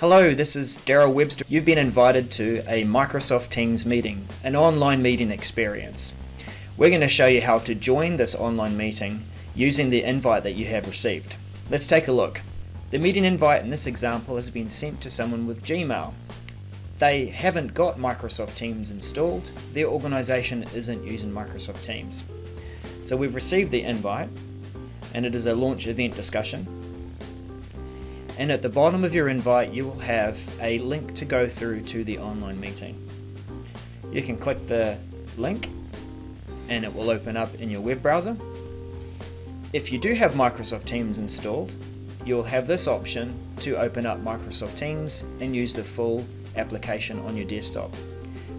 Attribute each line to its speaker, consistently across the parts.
Speaker 1: Hello, this is Daryl Webster. You've been invited to a Microsoft Teams meeting, an online meeting experience. We're going to show you how to join this online meeting using the invite that you have received. Let's take a look. The meeting invite in this example has been sent to someone with Gmail. They haven't got Microsoft Teams installed. Their organization isn't using Microsoft Teams. So we've received the invite, and it is a launch event discussion. And at the bottom of your invite, you will have a link to go through to the online meeting. You can click the link and it will open up in your web browser. If you do have Microsoft Teams installed, you'll have this option to open up Microsoft Teams and use the full application on your desktop.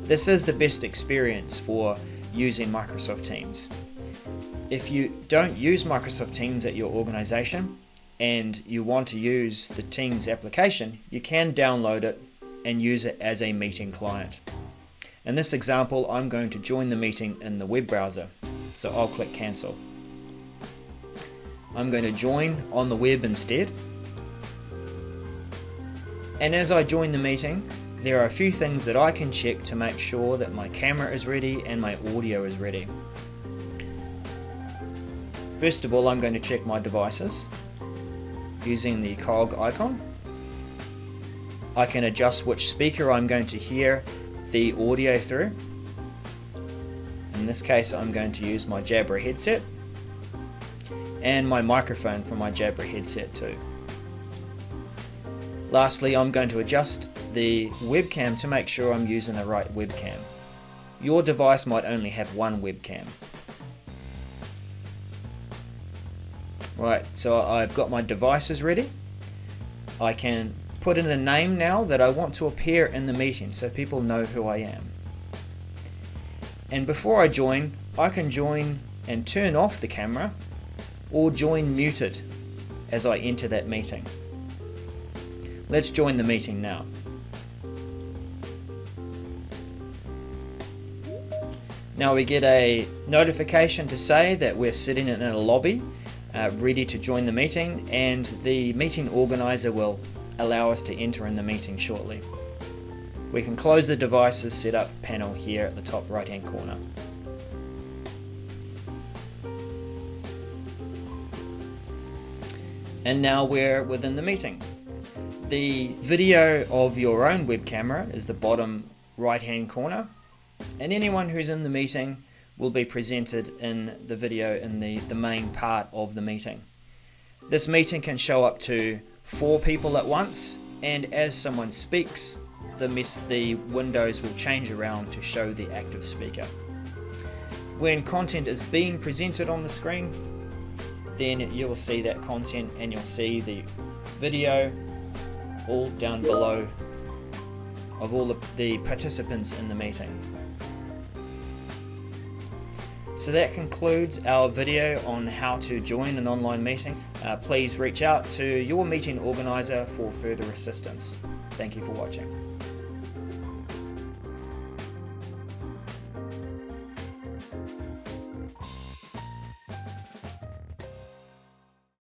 Speaker 1: This is the best experience for using Microsoft Teams. If you don't use Microsoft Teams at your organization, and you want to use the Teams application, you can download it and use it as a meeting client. In this example, I'm going to join the meeting in the web browser, so I'll click cancel. I'm going to join on the web instead. And as I join the meeting, there are a few things that I can check to make sure that my camera is ready and my audio is ready. First of all, I'm going to check my devices using the cog icon. I can adjust which speaker I'm going to hear the audio through. In this case, I'm going to use my Jabra headset and my microphone from my Jabra headset too. Lastly, I'm going to adjust the webcam to make sure I'm using the right webcam. Your device might only have one webcam. Right, so I've got my devices ready. I can put in a name now that I want to appear in the meeting so people know who I am. And before I join, I can join and turn off the camera or join muted as I enter that meeting. Let's join the meeting now. Now we get a notification to say that we're sitting in a lobby ready to join the meeting, and the meeting organizer will allow us to enter in the meeting shortly. We can close the devices setup panel here at the top right hand corner. And now we're within the meeting. The video of your own web camera is the bottom right hand corner, and anyone who's in the meeting will be presented in the video in the main part of the meeting. This meeting can show up to 4 people at once, and as someone speaks, the windows will change around to show the active speaker. When content is being presented on the screen, then you will see that content and you'll see the video all down below of all the participants in the meeting. So that concludes our video on how to join an online meeting. Please reach out to your meeting organizer for further assistance. Thank you for watching.